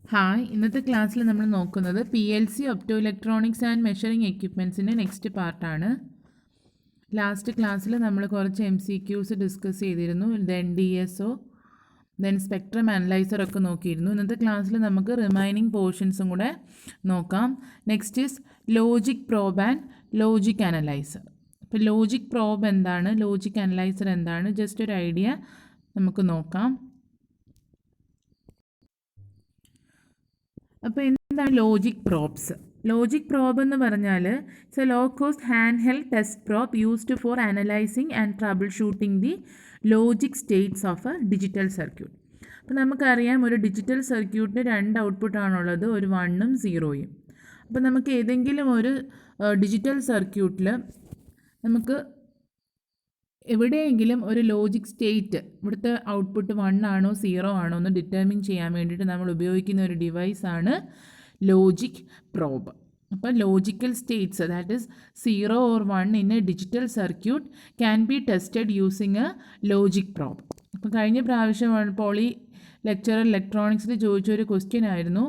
Hi, ഇന്നത്തെ ക്ലാസ്സിൽ നമ്മൾ നോക്കുന്നത് PLC opto electronics and measuring എക്യുപ്മെൻറ്റ്സിൻ്റെ നെക്സ്റ്റ് പാർട്ടാണ്. ലാസ്റ്റ് ക്ലാസ്സിൽ നമ്മൾ കുറച്ച് MCQs ഡിസ്കസ് ചെയ്തിരുന്നു. ദെൻ DSO, ദെൻ സ്പെക്ട്രം അനലൈസറൊക്കെ നോക്കിയിരുന്നു. ഇന്നത്തെ ക്ലാസ്സിൽ നമുക്ക് റിമൈനിങ് പോർഷൻസും കൂടെ നോക്കാം. Next is logic probe and logic analyser. അപ്പോൾ ലോജിക് പ്രോബ് എന്താണ്, ലോജിക് അനലൈസർ എന്താണ്, ജസ്റ്റ് ഒരു ഐഡിയ നമുക്ക് നോക്കാം. അപ്പോൾ എന്താണ് ലോജിക് പ്രോബ്സ്? ലോജിക് പ്രോബ് എന്ന് പറഞ്ഞാൽ it's a low cost hand held test probe used for analysing and troubleshooting the logic states of a digital circuit. അപ്പോൾ നമുക്കറിയാം, ഒരു ഡിജിറ്റൽ സർക്യൂട്ടിന് രണ്ട് ഔട്ട്പുട്ടാണുള്ളത്, ഒരു 1ഉം 0യും. അപ്പോൾ നമുക്ക് ഏതെങ്കിലും ഒരു ഡിജിറ്റൽ സർക്യൂട്ടിൽ നമുക്ക് എവിടെയെങ്കിലും ഒരു ലോജിക് സ്റ്റേറ്റ്, ഇവിടുത്തെ ഔട്ട്പുട്ട് 1 ആണോ 0 ആണോ എന്ന് ഡിറ്റർമിൻ ചെയ്യാൻ വേണ്ടിയിട്ട് നമ്മൾ ഉപയോഗിക്കുന്ന ഒരു ഡിവൈസാണ് ലോജിക് പ്രോബ്. അപ്പോൾ logical States, that is 0 or 1 in A digital circuit can be tested using A logic probe. അപ്പോൾ കഴിഞ്ഞ പ്രാവശ്യം പോളി ലെക്ചറർ ഇലക്ട്രോണിക്സിൽ ചോദിച്ചൊരു ക്വസ്റ്റ്യൻ ആയിരുന്നു,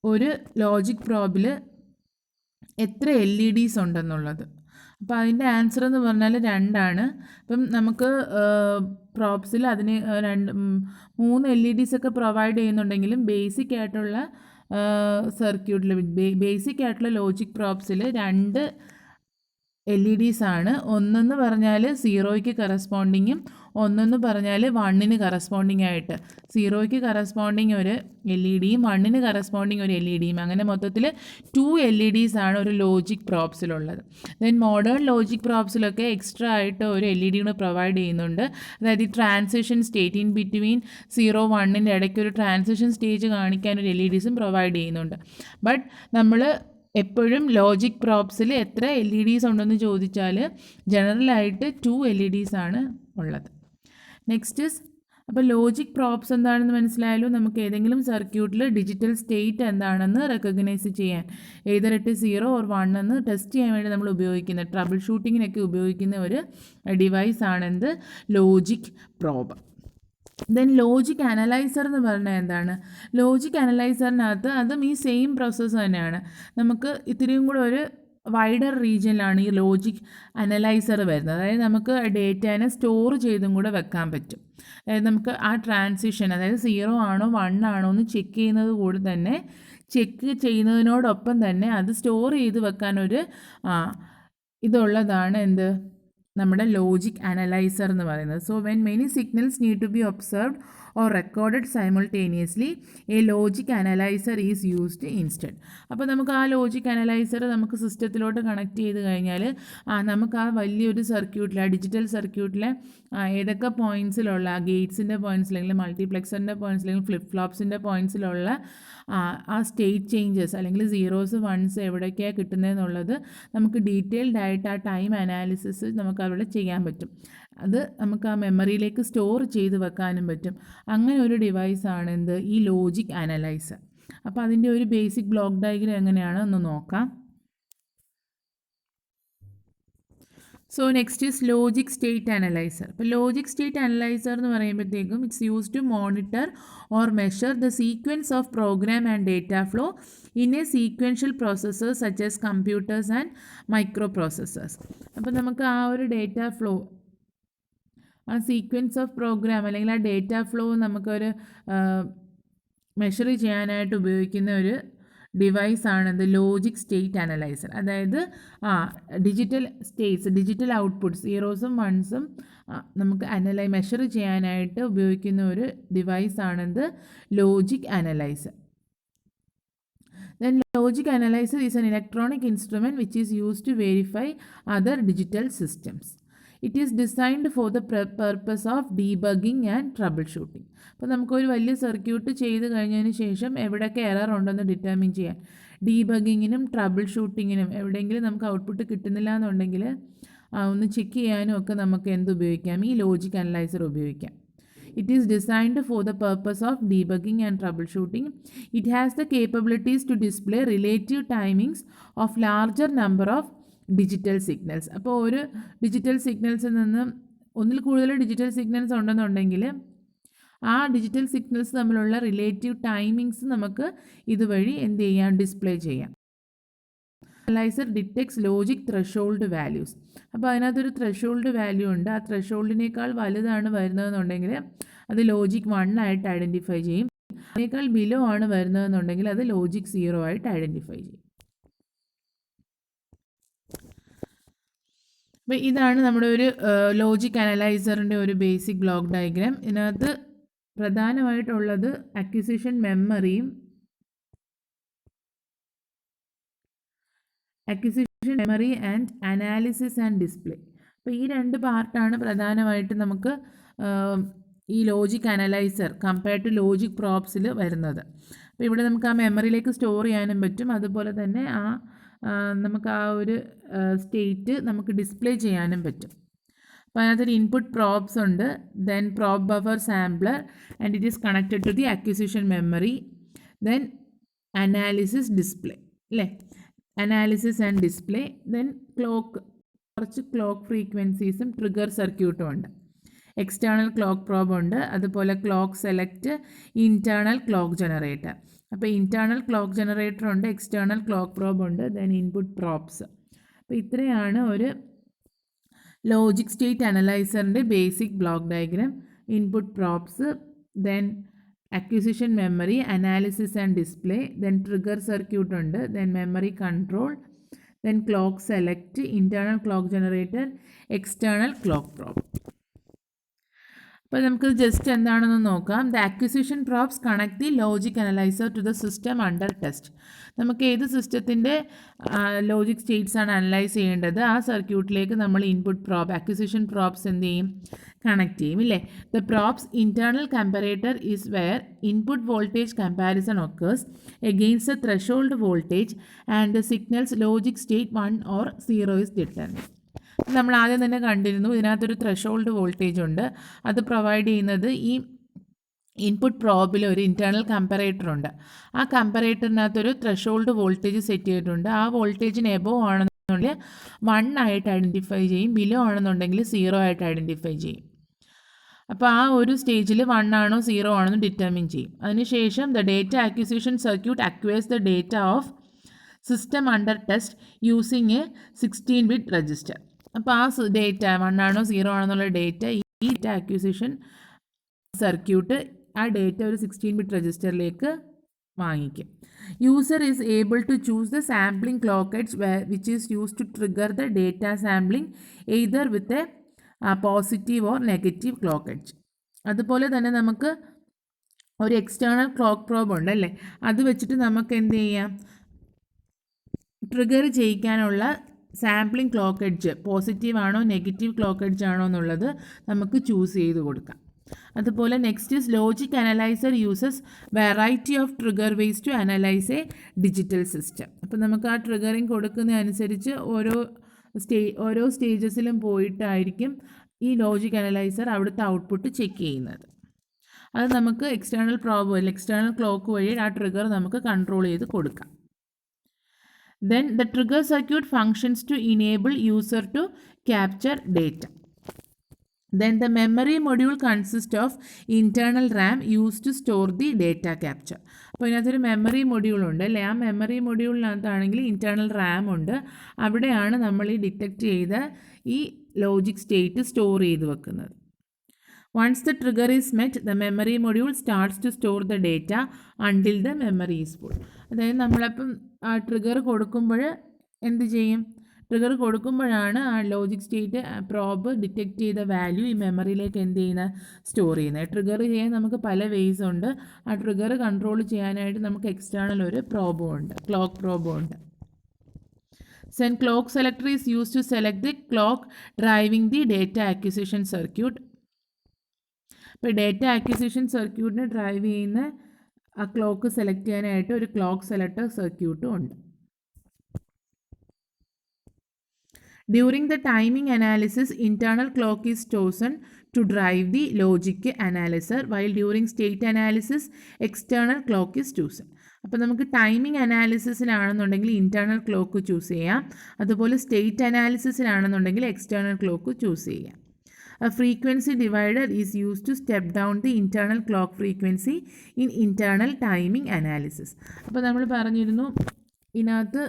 ഒരു ലോജിക് പ്രോബിൽ എത്ര LEDs ഉണ്ടെന്നുള്ളത്. അപ്പോൾ അതിൻ്റെ ആൻസർ എന്ന് പറഞ്ഞാൽ 2 ആണ്. അപ്പം നമുക്ക് പ്രോബ്സിൽ അതിന് 3 LEDs ഒക്കെ പ്രൊവൈഡ് ചെയ്യുന്നുണ്ടെങ്കിലും ബേസിക് ആയിട്ടുള്ള സർക്യൂട്ടിൽ, ബേസിക് ആയിട്ടുള്ള ലോജിക് പ്രോബ്സിൽ 2 LEDs ആണ്. ഒന്നെന്ന് പറഞ്ഞാൽ 0യ്ക്ക് കറസ്പോണ്ടിങ്ങും ഒന്നെന്ന് പറഞ്ഞാൽ 1ന് കറസ്പോണ്ടിങ് ആയിട്ട്. 0യ്ക്ക് കറസ്പോണ്ടിങ് ഒരു LED-യും 1ന് കറസ്പോണ്ടിങ് ഒരു LED-യും, അങ്ങനെ മൊത്തത്തിൽ 2 LEDs ആണ് ഒരു ലോജിക് പ്രോബ്സിലുള്ളത്. ദെൻ മോഡേൺ ലോജിക് പ്രോബ്സിലൊക്കെ എക്സ്ട്രാ ആയിട്ട് ഒരു LED കൂടെ പ്രൊവൈഡ് ചെയ്യുന്നുണ്ട്. അതായത് ഈ ട്രാൻസിഷൻ സ്റ്റേറ്റ് ഇൻ ബിറ്റ്വീൻ 0-1ൻ്റെ ഇടയ്ക്ക് ഒരു ട്രാൻസിഷൻ സ്റ്റേജ് കാണിക്കാൻ ഒരു LEDസും പ്രൊവൈഡ് ചെയ്യുന്നുണ്ട്. ബട്ട് നമ്മൾ എപ്പോഴും ലോജിക് പ്രോബ്സിൽ എത്ര LEDs ഉണ്ടെന്ന് ചോദിച്ചാൽ ജനറലായിട്ട് 2 LEDs ആണ് ഉള്ളത്. നെക്സ്റ്റ് ഇസ്, അപ്പോൾ ലോജിക് പ്രോബ്സ് എന്താണെന്ന് മനസ്സിലായാലും നമുക്ക് ഏതെങ്കിലും സർക്യൂട്ടിൽ ഡിജിറ്റൽ സ്റ്റേറ്റ് എന്താണെന്ന് റെക്കഗ്നൈസ് ചെയ്യാൻ, ഏതർ ഇറ്റ് 0 or 1 എന്ന് ടെസ്റ്റ് ചെയ്യാൻ വേണ്ടി നമ്മൾ ഉപയോഗിക്കുന്ന, ട്രബിൾ ഷൂട്ടിങ്ങിനൊക്കെ ഉപയോഗിക്കുന്ന ഒരു ഡിവൈസ് ആണെന്ത്, logic probe. Then logic analyser എന്ന് പറഞ്ഞാൽ എന്താണ്? ലോജിക് അനലൈസറിനകത്ത് അതും ഈ സെയിം പ്രോസസ്സ് തന്നെയാണ്. നമുക്ക് ഇത്തിരിയും കൂടെ ഒരു വൈഡർ റീജിയനിലാണ് ഈ ലോജിക് അനലൈസർ വരുന്നത്. അതായത് നമുക്ക് ഡേറ്റാനെ സ്റ്റോർ ചെയ്തും കൂടെ വെക്കാൻ പറ്റും. അതായത് നമുക്ക് ആ ട്രാൻസിഷൻ, അതായത് 0 ആണോ 1 ആണോ എന്ന് ചെക്ക് ചെയ്യുന്നത് കൂടി തന്നെ, ചെക്ക് ചെയ്യുന്നതിനോടൊപ്പം തന്നെ അത് സ്റ്റോർ ചെയ്ത് വെക്കാനൊരു ഇതുള്ളതാണ് എന്ത്, നമ്മുടെ ലോജിക് അനലൈസർ എന്ന് പറയുന്നത്. So when many signals need to be observed or recorded simultaneously a logic analyser is used instead. അപ്പോൾ നമുക്ക് ആ ലോജിക് അനലൈസർ നമുക്ക് സിസ്റ്റത്തിലോട്ട് കണക്ട് ചെയ്ത് കഴിഞ്ഞാൽ നമുക്ക് ആ വലിയൊരു സർക്യൂട്ടിൽ, ആ ഡിജിറ്റൽ സർക്യൂട്ടിലെ ഏതൊക്കെ പോയിൻറ്റ്സിലുള്ള, ഗേറ്റ്സിൻ്റെ പോയിൻറ്റ്സ് അല്ലെങ്കിൽ മൾട്ടിപ്ലെക്സറിൻ്റെ പോയിൻറ്റ്സ് അല്ലെങ്കിൽ ഫ്ലിപ്പ് ഫ്ലോപ്സിൻ്റെ പോയിൻറ്റ്സിലുള്ള ആ സ്റ്റേറ്റ് ചേഞ്ചസ് അല്ലെങ്കിൽ 0s 1s എവിടേക്കാണ് കിട്ടുന്നതെന്നുള്ളത് നമുക്ക് ഡീറ്റെയിൽഡ് ആയിട്ട് ആ ടൈം അനാലിസിസ് നമുക്ക് അവിടെ ചെയ്യാൻ പറ്റും. അത് നമുക്ക് ആ മെമ്മറിയിലേക്ക് സ്റ്റോർ ചെയ്ത് വെക്കാനും പറ്റും. അങ്ങനെ ഒരു ഡിവൈസാണ് എന്ത്, ഈ ലോജിക് അനലൈസർ. അപ്പോൾ അതിൻ്റെ ഒരു ബേസിക് ബ്ലോക്ക് ഡയഗ്രം എങ്ങനെയാണ് ഒന്ന് നോക്കാം. So next is logic state analyser. അപ്പോൾ ലോജിക് സ്റ്റേറ്റ് അനലൈസർ എന്ന് പറയുമ്പോഴത്തേക്കും it's use to monitor or measure the sequence of program and data flow in a sequential processors such as computers and microprocessors. അപ്പോൾ നമുക്ക് ആ ഒരു data flow, ആ sequence of program അല്ലെങ്കിൽ ആ data flow നമുക്കൊരു മെഷർ ചെയ്യാനായിട്ട് ഉപയോഗിക്കുന്ന ഒരു ഡിവൈസാണിത് ലോജിക് സ്റ്റേറ്റ് അനലൈസർ. അതായത് digital states, digital outputs 0s 1s നമുക്ക് മെഷർ ചെയ്യാനായിട്ട് ഉപയോഗിക്കുന്ന ഒരു ഡിവൈസാണിത് logic analyser. Then logic analyzer is an electronic instrument which is used to verify other digital systems. It is designed for the purpose of debugging and troubleshooting. അപ്പോൾ നമുക്കൊരു വലിയ circuit ചെയ്ത് കഴിഞ്ഞതിന് ശേഷം എവിടെയൊക്കെ എറർ ഉണ്ടെന്ന് ഡിറ്റർമിൻ ചെയ്യാൻ, ഡീബഗിങ്ങിനും ട്രബിൾ ഷൂട്ടിങ്ങിനും, എവിടെയെങ്കിലും നമുക്ക് ഔട്ട്പുട്ട് കിട്ടുന്നില്ല എന്നുണ്ടെങ്കിൽ ഒന്ന് ചെക്ക് ചെയ്യാനും ഒക്കെ നമുക്ക് എന്ത് ഉപയോഗിക്കാം, ഈ ലോജിക് അനലൈസർ ഉപയോഗിക്കാം. It is designed for the purpose of debugging and troubleshooting. It has the capabilities to display relative timings of larger number of digital signals. അപ്പോൾ ഒരു ഡിജിറ്റൽ സിഗ്നൽസിൽ നിന്ന് ഒന്നിൽ കൂടുതൽ ഡിജിറ്റൽ സിഗ്നൽസ് ഉണ്ടെന്നുണ്ടെങ്കിൽ ആ ഡിജിറ്റൽ സിഗ്നൽസ് തമ്മിലുള്ള relative timings നമുക്ക് ഇതുവഴി എന്ത് ചെയ്യാം, ഡിസ്പ്ലേ ചെയ്യാം. Analyser detects logic threshold values. അപ്പോൾ അതിനകത്തൊരു ത്രെഷോൾഡ് വാല്യൂ ഉണ്ട്. ആ ത്രെഷോൾഡിനേക്കാൾ വലുതാണ് വരുന്നതെന്നുണ്ടെങ്കിൽ അത് ലോജിക് 1 ആയിട്ട് ഐഡൻറ്റിഫൈ ചെയ്യും. അതിനേക്കാൾ ബിലോ ആണ് വരുന്നതെന്നുണ്ടെങ്കിൽ അത് ലോജിക് 0 ആയിട്ട് ഐഡൻറ്റിഫൈ ചെയ്യും. അപ്പോൾ ഇതാണ് നമ്മുടെ ഒരു ലോജിക് അനലൈസറിൻ്റെ ഒരു ബേസിക് ബ്ലോക്ക് ഡയഗ്രാം. ഇതിനകത്ത് പ്രധാനമായിട്ടുള്ളത് അക്വിസിഷൻ മെമ്മറിയും acquisition memory and analysis and display. അപ്പോൾ ഈ രണ്ട് പാർട്ടാണ് പ്രധാനമായിട്ട് നമുക്ക് ഈ logic analyser compared to logic പ്രോബ്സിൽ വരുന്നത്. അപ്പോൾ ഇവിടെ നമുക്ക് ആ മെമ്മറിയിലേക്ക് സ്റ്റോർ ചെയ്യാനും പറ്റും, അതുപോലെ തന്നെ നമുക്ക് ആ ഒരു സ്റ്റേറ്റ് നമുക്ക് ഡിസ്പ്ലേ ചെയ്യാനും പറ്റും. അപ്പോൾ അതിനകത്തൊരു ഇൻപുട്ട് പ്രോബ്സ് ഉണ്ട്, then probe buffer sampler and it is connected to the acquisition memory, then analysis display അല്ലേ, അനാലിസിസ് ആൻഡ് ഡിസ്പ്ലേ, ദെൻ കുറച്ച് ക്ലോക്ക് ഫ്രീക്വൻസീസും ട്രിഗർ സർക്യൂട്ടും ഉണ്ട്. എക്സ്റ്റേണൽ ക്ലോക്ക് പ്രോബ് ഉണ്ട്, അതുപോലെ clock select, internal clock generator. അപ്പോൾ internal clock generator ഉണ്ട്, external clock probe ഉണ്ട്, ദെൻ ഇൻപുട്ട് പ്രോബ്സ്. അപ്പോൾ ഇത്രയാണ് ഒരു ലോജിക് സ്റ്റേറ്റ് അനലൈസറിൻ്റെ basic block diagram. Input probes, then acquisition memory, analysis and display, then trigger circuit ഉണ്ട്, then memory control, then clock select, internal clock generator, external clock probe. അപ്പോൾ നമുക്ക് just എന്താണെന്ന് നോക്കാം. The acquisition probes connect the logic analyser to the system under test. നമുക്ക് ഏത് സിസ്റ്റത്തിൻ്റെ logic States ആണ് analyse ചെയ്യേണ്ടത്, ആ സർക്യൂട്ടിലേക്ക് നമ്മൾ ഇൻപുട്ട് പ്രോബ് അക്വിസിഷൻ പ്രോബ്സ് എന്ത് ചെയ്യും, കണക്ട് ചെയ്യും ഇല്ലേ. The probes internal comparator is wear input voltage comparison occurs against the threshold voltage and the signals logic state 1 or 0 is determined. നമ്മൾ ആദ്യം തന്നെ കണ്ടിരുന്നു, ഇതിനകത്തൊരു ത്രെഷോൾഡ് വോൾട്ടേജ് ഉണ്ട്, അത് പ്രൊവൈഡ് ചെയ്യുന്നത് ഈ ഇൻപുട്ട് പ്രോബിൽ ഒരു ഇൻറ്റേർണൽ കമ്പാരേറ്റർ ഉണ്ട്. ആ കമ്പാരേറ്ററിനകത്തൊരു ത്രെഷോൾഡ് വോൾട്ടേജ് സെറ്റ് ചെയ്തിട്ടുണ്ട്. ആ വോൾട്ടേജിന് എബോവ് ആണെന്നുണ്ടെങ്കിൽ 1 ആയിട്ട് ഐഡൻറ്റിഫൈ ചെയ്യും, ബിലോ ആണെന്നുണ്ടെങ്കിൽ 0 ആയിട്ട് ഐഡൻറ്റിഫൈ ചെയ്യും. അപ്പോൾ ആ ഒരു സ്റ്റേജിൽ 1 ആണോ 0 ആണോ ഡിറ്റർമിൻ ചെയ്യും. അതിനുശേഷം the data acquisition circuit acquires the data of system under test using A 16-bit register. അപ്പോൾ ആ ഡേറ്റ 1 ആണോ 0 ആണോ എന്നുള്ള ഡേറ്റ ഈ ഡേറ്റ അക്വിസിഷൻ സർക്യൂട്ട് ആ ഡേറ്റ ഒരു 16-bit രജിസ്റ്ററിലേക്ക് വാങ്ങിക്കും. User is able to choose the sampling clock edge which is use to trigger the data sampling either with a positive or negative clock edge. അതുപോലെ തന്നെ നമുക്ക് ഒരു external clock probe ഉണ്ടല്ലേ, അത് വെച്ചിട്ട് നമുക്ക് എന്ത് ചെയ്യാം, ട്രിഗർ ചെയ്യിക്കാനുള്ള സാമ്പിളിംഗ് ക്ലോക്ക് എഡ്ജ് പോസിറ്റീവ് ആണോ നെഗറ്റീവ് ക്ലോക്ക് എഡ്ജ് ആണോ എന്നുള്ളത് നമുക്ക് ചൂസ് ചെയ്ത് കൊടുക്കാം. അതുപോലെ next is logic analyser uses variety of trigger ways to analyse a digital system. അപ്പോൾ നമുക്ക് ആ ട്രിഗറിങ് കൊടുക്കുന്നതനുസരിച്ച് ഓരോ സ്റ്റേജസിലും പോയിട്ടായിരിക്കും ഈ ലോജിക് അനലൈസർ അവിടുത്തെ ഔട്ട്പുട്ട് ചെക്ക് ചെയ്യുന്നത്. അത് നമുക്ക് എക്സ്റ്റേണൽ പ്രോബ് വഴി എക്സ്റ്റേണൽ ക്ലോക്ക് വഴി ആ ട്രിഗർ നമുക്ക് കൺട്രോൾ ചെയ്ത് കൊടുക്കാം. Then the trigger circuit functions to enable user to capture data. Then the memory module consists of internal RAM used to store the data capture. അപ്പോൾ ഇതിനകത്തൊരു memory module ഉണ്ട് അല്ലേ, ആ മെമ്മറി മൊഡ്യൂളിനകത്താണെങ്കിൽ ഇൻറ്റേർണൽ റാം ഉണ്ട്, അവിടെയാണ് നമ്മൾ ഈ ഡിറ്റക്റ്റ് ചെയ്ത ഈ ലോജിക് സ്റ്റേറ്റ് സ്റ്റോർ ചെയ്ത് വെക്കുന്നത്. Once the trigger is met, the memory module starts to store the data until the memory is full. അതായത് നമ്മളപ്പം ആ ട്രിഗർ കൊടുക്കുമ്പോൾ എന്ത് ചെയ്യും, ട്രിഗർ കൊടുക്കുമ്പോഴാണ് ആ ലോജിക് സ്റ്റേറ്റ് പ്രോബ് ഡിറ്റക്റ്റ് ചെയ്ത വാല്യൂ ഈ മെമ്മറിയിലേക്ക് എന്ത് ചെയ്യുന്നത്, സ്റ്റോർ ചെയ്യുന്നത്. ട്രിഗർ ചെയ്യാൻ നമുക്ക് പല വേസ് ഉണ്ട്. ആ ട്രിഗർ കൺട്രോൾ ചെയ്യാനായിട്ട് നമുക്ക് എക്സ്റ്റേണൽ ഒരു പ്രോബും ഉണ്ട്, ക്ലോക്ക് പ്രോബും ഉണ്ട്. Then clock selector is used to select the clock driving the data acquisition circuit. ഇപ്പോൾ ഡേറ്റ അക്വിസിഷൻ സർക്യൂട്ടിനെ ഡ്രൈവ് ചെയ്യുന്ന ആ ക്ലോക്ക് സെലക്ട് ചെയ്യാനായിട്ട് ഒരു ക്ലോക്ക് സെലക്ടർ സർക്യൂട്ടും ഉണ്ട്. During the timing analysis internal clock is chosen to drive the logic analyser, while during state analysis external clock is chosen. അപ്പോൾ നമുക്ക് ടൈമിംഗ് അനാലിസിസിലാണെന്നുണ്ടെങ്കിൽ ഇൻറ്റേർണൽ ക്ലോക്ക് ചൂസ് ചെയ്യാം, അതുപോലെ സ്റ്റേറ്റ് അനാലിസിസിലാണെന്നുണ്ടെങ്കിൽ എക്സ്റ്റേണൽ ക്ലോക്ക് ചൂസ് ചെയ്യാം. A frequency divider is used to step down the internal clock frequency in internal timing analysis. അപ്പോൾ നമ്മൾ പറഞ്ഞിരുന്നു ഇതിനകത്ത്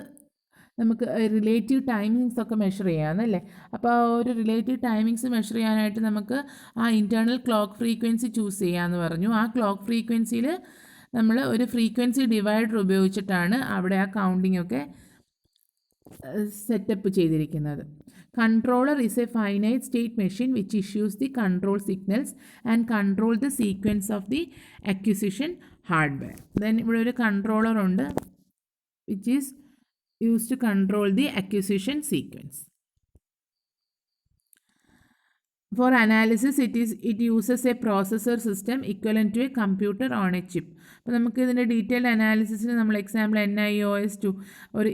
നമുക്ക് റിലേറ്റീവ് ടൈമിങ്സ് ഒക്കെ മെഷർ ചെയ്യാമെന്നല്ലേ. അപ്പോൾ ആ ഒരു റിലേറ്റീവ് ടൈമിങ്സ് മെഷർ ചെയ്യാനായിട്ട് നമുക്ക് ആ ഇൻറ്റേർണൽ ക്ലോക്ക് ഫ്രീക്വൻസി ചൂസ് ചെയ്യാമെന്ന് പറഞ്ഞു. ആ ക്ലോക്ക് ഫ്രീക്വൻസിയിൽ നമ്മൾ ഒരു ഫ്രീക്വൻസി ഡിവൈഡർ ഉപയോഗിച്ചിട്ടാണ് അവിടെ ആ കൗണ്ടിങ് ഒക്കെ സെറ്റപ്പ് ചെയ്തിരിക്കുന്നത്. Controller is a finite state machine which issues the control signals and control the sequence of the acquisition hardware. Then ഇവിടെ ഒരു controller ഉണ്ട് which is used to control the acquisition sequence. For analysis, it uses a processor system equivalent to a computer on a chip. അപ്പോൾ നമുക്ക് ഇതിൻ്റെ detailed അനാലിസിസിന് നമ്മൾ example NIOS2 ഒരു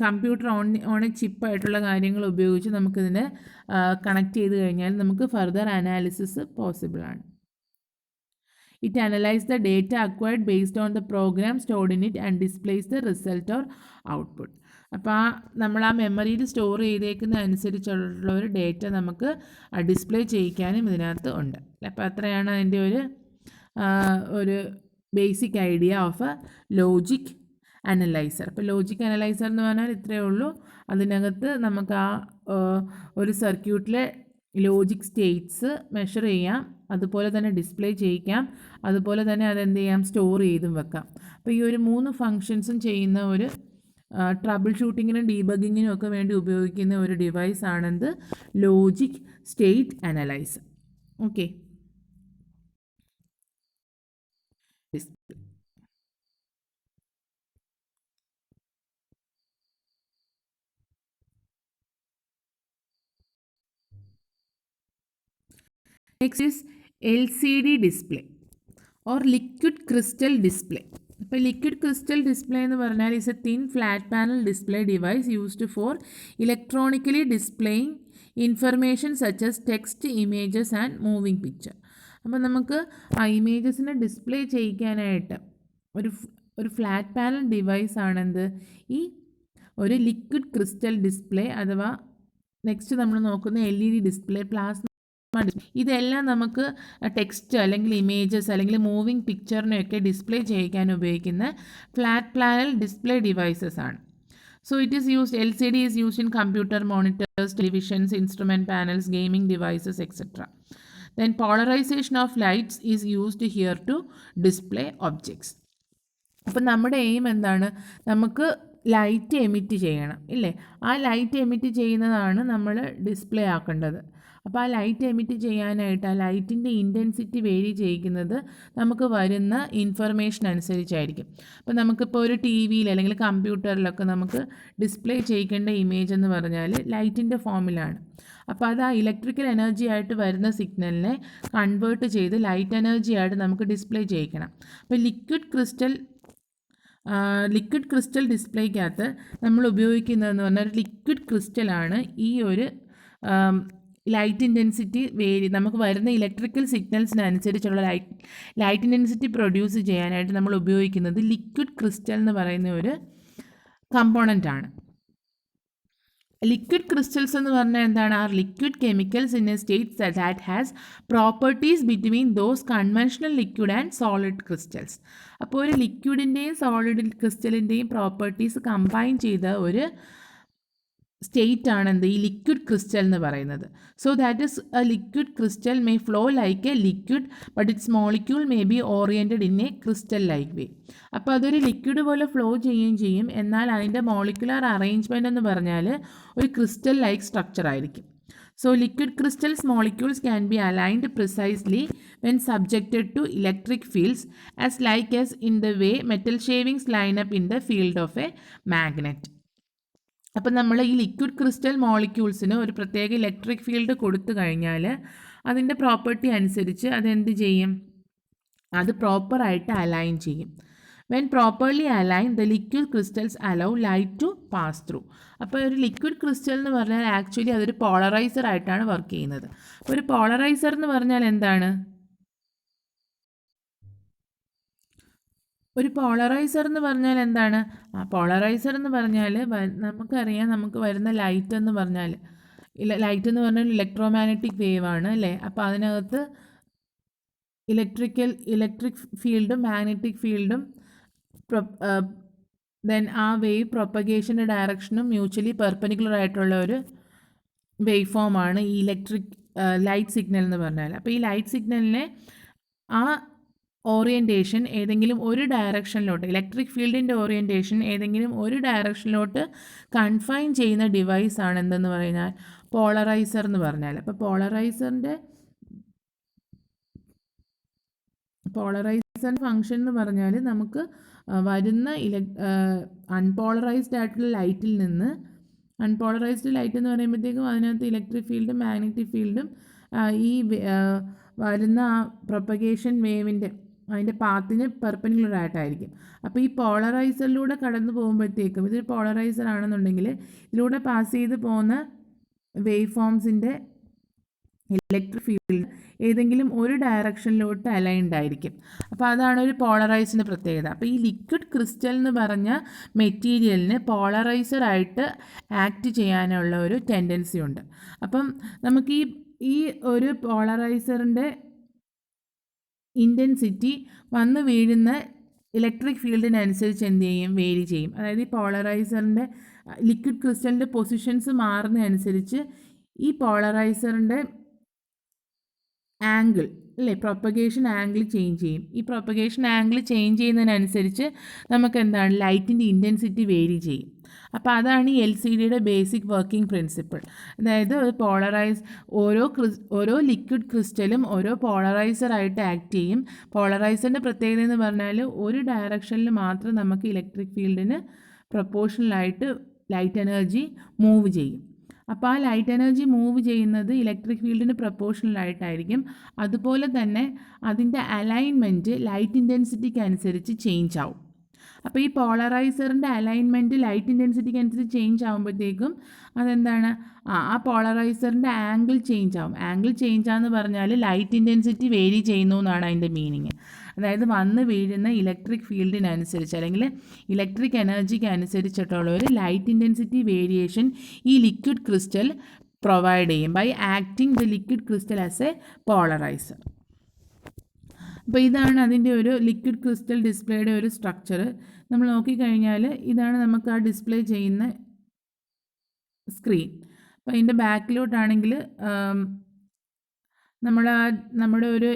computer on A ചിപ്പായിട്ടുള്ള കാര്യങ്ങൾ ഉപയോഗിച്ച് നമുക്കിതിനെ കണക്ട് ചെയ്ത് കഴിഞ്ഞാൽ നമുക്ക് ഫർദർ അനാലിസിസ് പോസിബിളാണ്. It analyzes the data acquired based on the program stored in it and displays the result or output. അപ്പോൾ നമ്മൾ ആ മെമ്മറിയിൽ സ്റ്റോർ ചെയ്തേക്കുന്ന അനുസരിച്ചുള്ള ഒരു ഡേറ്റ നമുക്ക് ഡിസ്പ്ലേ ചെയ്യിക്കാനും ഇതിനകത്ത് ഉണ്ട്. അപ്പോൾ അത്രയാണ് അതിൻ്റെ ഒരു basic idea of A logic analyser. അപ്പോൾ ലോജിക് അനലൈസർ എന്ന് പറഞ്ഞാൽ ഇത്രയേ ഉള്ളൂ. അതിനകത്ത് നമുക്ക് ആ ഒരു സർക്യൂട്ടിലെ ലോജിക് സ്റ്റേറ്റ്സ് മെഷർ ചെയ്യാം, അതുപോലെ തന്നെ ഡിസ്പ്ലേ ചെയ്യിക്കാം, അതുപോലെ തന്നെ അതെന്ത് ചെയ്യാം, സ്റ്റോർ ചെയ്തും വെക്കാം. അപ്പോൾ ഈ ഒരു 3 ഫങ്ഷൻസും ചെയ്യുന്ന ഒരു ട്രബിൾ ഷൂട്ടിങ്ങിനും ഡീബഗിങ്ങിനും ഒക്കെ വേണ്ടി ഉപയോഗിക്കുന്ന ഒരു ഡിവൈസ് ആണെന്ത് logic state analyser. Okay, next is LCD display or liquid crystal display. അപ്പോൾ ലിക്വിഡ് ക്രിസ്റ്റൽ ഡിസ്പ്ലേ എന്ന് പറഞ്ഞാൽ is a thin flat panel display device used for electronically displaying information such as text, images and moving picture. അപ്പോൾ നമുക്ക് ആ ഇമേജസിനെ display ചെയ്യിക്കാനായിട്ട് ഒരു flat panel device ആണെന്ത് ഈ ഒരു liquid crystal display, അഥവാ നെക്സ്റ്റ് നമ്മൾ നോക്കുന്ന LED ഡിസ്പ്ലേ, പ്ലാസ്മ. ഇതെല്ലാം നമുക്ക് ടെക്സ്റ്റ് അല്ലെങ്കിൽ ഇമേജസ് അല്ലെങ്കിൽ മൂവിങ് പിക്ചറിനെയൊക്കെ ഡിസ്പ്ലേ ചെയ്യിക്കാൻ ഉപയോഗിക്കുന്ന ഫ്ലാറ്റ് പാനൽ ഡിസ്പ്ലേ ഡിവൈസസ് ആണ്. So it is used, LCD is used in computer, monitors, televisions, instrument panels, gaming devices etcetera. Then polarization of lights is used here to display objects. അപ്പം നമ്മുടെ aim എന്താണ്, നമുക്ക് light emit ചെയ്യണം ഇല്ലേ. ആ light emit ചെയ്യുന്നതാണ് നമ്മൾ display ആക്കേണ്ടത്. അപ്പോൾ ആ ലൈറ്റ് എമിറ്റ് ചെയ്യാനായിട്ട് ആ ലൈറ്റിൻ്റെ ഇൻറ്റൻസിറ്റി വേരി ചെയ്യിക്കുന്നത് നമുക്ക് വരുന്ന ഇൻഫർമേഷൻ അനുസരിച്ചായിരിക്കും. അപ്പോൾ നമുക്കിപ്പോൾ ഒരു TV-യിൽ അല്ലെങ്കിൽ കമ്പ്യൂട്ടറിലൊക്കെ നമുക്ക് ഡിസ്പ്ലേ ചെയ്യിക്കേണ്ട ഇമേജ് എന്ന് പറഞ്ഞാൽ ലൈറ്റിൻ്റെ ഫോമിലാണ്. അപ്പോൾ അത് ആ ഇലക്ട്രിക്കൽ എനർജി ആയിട്ട് വരുന്ന സിഗ്നലിനെ കൺവേർട്ട് ചെയ്ത് ലൈറ്റ് എനർജി ആയിട്ട് നമുക്ക് ഡിസ്പ്ലേ ചെയ്യിക്കണം. അപ്പോൾ ലിക്വിഡ് ക്രിസ്റ്റൽ ഡിസ്പ്ലേക്കകത്ത് നമ്മൾ ഉപയോഗിക്കുന്നതെന്ന് പറഞ്ഞാൽ ലിക്വിഡ് ക്രിസ്റ്റലാണ് ഈ ഒരു ലൈറ്റ് ഇൻറ്റൻസിറ്റി നമുക്ക് വരുന്ന ഇലക്ട്രിക്കൽ സിഗ്നൽസിനനുസരിച്ചുള്ള ലൈറ്റ് ഇൻറ്റൻസിറ്റി പ്രൊഡ്യൂസ് ചെയ്യാനായിട്ട് നമ്മൾ ഉപയോഗിക്കുന്നത് ലിക്വിഡ് ക്രിസ്റ്റൽ എന്ന് പറയുന്ന ഒരു കമ്പോണൻ്റ് ആണ്. ലിക്വിഡ് ക്രിസ്റ്റൽസ് എന്ന് പറഞ്ഞാൽ എന്താണ്, are liquid chemicals in a state that has properties between those conventional liquid and solid crystals. അപ്പോൾ ഒരു ലിക്വിഡിൻ്റെയും സോളിഡ് ക്രിസ്റ്റലിൻ്റെയും പ്രോപ്പർട്ടീസ് കമ്പൈൻ ചെയ്ത ഒരു സ്റ്റേറ്റ് ആണെന്ത് ഈ ലിക്വിഡ് ക്രിസ്റ്റൽ എന്ന് പറയുന്നത്. So that is a liquid crystal may flow like a liquid but its molecule may be oriented in a crystal like way. അപ്പോൾ അതൊരു ലിക്വിഡ് പോലെ ഫ്ലോ ചെയ്യുകയും ചെയ്യും, എന്നാൽ അതിൻ്റെ മോളിക്കുലർ അറേഞ്ച്മെൻറ്റ് എന്ന് പറഞ്ഞാൽ ഒരു ക്രിസ്റ്റൽ ലൈക്ക് സ്ട്രക്ചർ ആയിരിക്കും. So liquid crystals molecules can be aligned precisely when subjected to electric fields as in the way metal shavings line up in the field of a magnet. അപ്പം നമ്മൾ ഈ liquid crystal മോളിക്യൂൾസിന് ഒരു പ്രത്യേക electric field കൊടുത്തു കഴിഞ്ഞാൽ അതിൻ്റെ property അനുസരിച്ച് അതെന്ത് ചെയ്യും, അത് പ്രോപ്പറായിട്ട് അലൈൻ ചെയ്യും. When properly align the liquid crystals allow light to pass through. അപ്പോൾ ഒരു ലിക്വിഡ് ക്രിസ്റ്റൽ എന്ന് പറഞ്ഞാൽ ആക്ച്വലി അതൊരു പോളറൈസർ ആയിട്ടാണ് വർക്ക് ചെയ്യുന്നത്. ഒരു പോളറൈസർ എന്ന് പറഞ്ഞാൽ എന്താണ്, ഒരു പോളറൈസർ എന്ന് പറഞ്ഞാൽ എന്താണ്, പോളറൈസർ എന്ന് പറഞ്ഞാൽ നമുക്കറിയാം, നമുക്ക് വരുന്ന ലൈറ്റ് എന്ന് പറഞ്ഞാൽ ലൈറ്റ് എന്ന് പറഞ്ഞാൽ ഇലക്ട്രോമാഗ്നറ്റിക് വേവ് ആണ് അല്ലേ. അപ്പോൾ അതിനകത്ത് ഇലക്ട്രിക് ഫീൽഡും മാഗ്നറ്റിക് ഫീൽഡും ദെൻ ആ വേവ് പ്രൊപ്പഗേഷൻ്റെ ഡയറക്ഷനും മ്യൂച്വലി പെർപെൻഡിക്കുലർ ആയിട്ടുള്ള ഒരു വേവ് ഫോമാണ് ഈ ലൈറ്റ് സിഗ്നൽ എന്ന് പറഞ്ഞാൽ. അപ്പോൾ ഈ ലൈറ്റ് സിഗ്നലിനെ ആ ഓറിയൻറ്റേഷൻ ഏതെങ്കിലും ഒരു ഡയറക്ഷനിലോട്ട്, ഇലക്ട്രിക് ഫീൽഡിൻ്റെ ഓറിയൻറ്റേഷൻ ഏതെങ്കിലും ഒരു ഡയറക്ഷനിലോട്ട് കൺഫൈൻ ചെയ്യുന്ന ഡിവൈസാണ് എന്തെന്ന് പറഞ്ഞാൽ പോളറൈസർ എന്ന് പറഞ്ഞാൽ. അപ്പോൾ പോളറൈസറിൻ്റെ ഫങ്ഷൻ എന്ന് പറഞ്ഞാൽ നമുക്ക് വരുന്ന അൺപോളറൈസ്ഡ് ആയിട്ടുള്ള ലൈറ്റിൽ നിന്ന്, അൺപോളറൈസ്ഡ് ലൈറ്റ് എന്ന് പറയുമ്പോഴത്തേക്കും അതിനകത്ത് ഇലക്ട്രിക് ഫീൽഡും മാഗ്നറ്റിക് ഫീൽഡും ഈ വരുന്ന ആ പ്രൊപ്പഗേഷൻ വേവിൻ്റെ അതിൻ്റെ പാത്തിന് പെർപെൻഡിക്കുലർ ആയിട്ടായിരിക്കും. അപ്പോൾ ഈ പോളറൈസറിലൂടെ കടന്നു പോകുമ്പോഴത്തേക്കും, ഇതൊരു പോളറൈസർ ആണെന്നുണ്ടെങ്കിൽ ഇതിലൂടെ പാസ് ചെയ്ത് പോകുന്ന വേവ് ഫോംസിൻ്റെ ഇലക്ട്രിക് ഫീൽഡ് ഏതെങ്കിലും ഒരു ഡയറക്ഷനിലോട്ട് അലൈൻഡ് ആയിരിക്കും. അപ്പോൾ അതാണ് ഒരു പോളറൈസിൻ്റെ പ്രത്യേകത. അപ്പോൾ ഈ ലിക്വിഡ് ക്രിസ്റ്റൽ എന്ന് പറഞ്ഞ മെറ്റീരിയലിന് പോളറൈസറായിട്ട് ആക്ട് ചെയ്യാനുള്ള ഒരു ടെൻഡൻസി ഉണ്ട്. അപ്പം നമുക്ക് ഈ ഒരു പോളറൈസറിൻ്റെ ഇൻറ്റൻസിറ്റി വന്ന് വീഴുന്ന ഇലക്ട്രിക് ഫീൽഡിനനുസരിച്ച് എന്ത് ചെയ്യും, വേരി ചെയ്യും. അതായത് ഈ പോളറൈസറിൻ്റെ ലിക്വിഡ് ക്രിസ്റ്റലിൻ്റെ പൊസിഷൻസ് മാറുന്നതനുസരിച്ച് ഈ പോളറൈസറിൻ്റെ ആംഗിൾ അല്ലേ, പ്രൊപ്പഗേഷൻ ആംഗിൾ ചേഞ്ച് ചെയ്യും. ഈ പ്രൊപ്പഗേഷൻ ആംഗിൾ ചേഞ്ച് ചെയ്യുന്നതിനനുസരിച്ച് നമുക്ക് എന്താണ് ലൈറ്റിൻ്റെ ഇൻറ്റൻസിറ്റി വേരി ചെയ്യും. അപ്പോൾ അതാണ് ഈ LCDയുടെ ബേസിക് വർക്കിംഗ് പ്രിൻസിപ്പിൾ. അതായത് ഓരോ ലിക്വിഡ് ക്രിസ്റ്റലും ഓരോ പോളറൈസറായിട്ട് ആക്ട് ചെയ്യും. പോളറൈസറിൻ്റെ പ്രത്യേകത എന്ന് പറഞ്ഞാൽ ഒരു ഡയറക്ഷനിൽ മാത്രം നമുക്ക് ഇലക്ട്രിക് ഫീൽഡിന് പ്രൊപ്പോർഷണലായിട്ട് ലൈറ്റ് എനർജി മൂവ് ചെയ്യും. അപ്പോൾ ആ ലൈറ്റ് എനർജി മൂവ് ചെയ്യുന്നത് ഇലക്ട്രിക് ഫീൽഡിന് പ്രൊപ്പോർഷണലായിട്ടായിരിക്കും. അതുപോലെ തന്നെ അതിൻ്റെ അലൈൻമെൻറ്റ് ലൈറ്റ് ഇൻറ്റൻസിറ്റിക്ക് അനുസരിച്ച് ചേഞ്ച് ആവും. അപ്പോൾ ഈ പോളറൈസറിൻ്റെ അലൈൻമെൻറ്റ് ലൈറ്റ് ഇൻറ്റൻസിറ്റിക്ക് അനുസരിച്ച് ചേഞ്ച് ആകുമ്പോഴത്തേക്കും അതെന്താണ്, ആ പോളറൈസറിൻ്റെ ആംഗിൾ ചേഞ്ച് ആവും. ആംഗിൾ ചേഞ്ച് ആണെന്ന് പറഞ്ഞാൽ ലൈറ്റ് ഇൻറ്റൻസിറ്റി വേരി ചെയ്യുന്നു എന്നാണ് അതിൻ്റെ മീനിങ്. അതായത് വന്ന് വീഴുന്ന ഇലക്ട്രിക് ഫീൽഡിനനുസരിച്ച് അല്ലെങ്കിൽ ഇലക്ട്രിക് എനർജിക്ക് അനുസരിച്ചിട്ടുള്ള ഒരു ലൈറ്റ് ഇൻറ്റൻസിറ്റി വേരിയേഷൻ ഈ ലിക്വിഡ് ക്രിസ്റ്റൽ പ്രൊവൈഡ് ചെയ്യും by acting the liquid crystal as a polariser. അപ്പോൾ ഇതാണ് അതിൻ്റെ ഒരു ലിക്വിഡ് ക്രിസ്റ്റൽ ഡിസ്പ്ലേയുടെ ഒരു സ്ട്രക്ചർ. നമ്മൾ നോക്കിക്കഴിഞ്ഞാൽ ഇതാണ് നമുക്ക് ആ ഡിസ്പ്ലേ ചെയ്യുന്ന സ്ക്രീൻ. അപ്പോൾ അതിൻ്റെ ബാക്കിലോട്ടാണെങ്കിൽ നമ്മുടെ ഒരു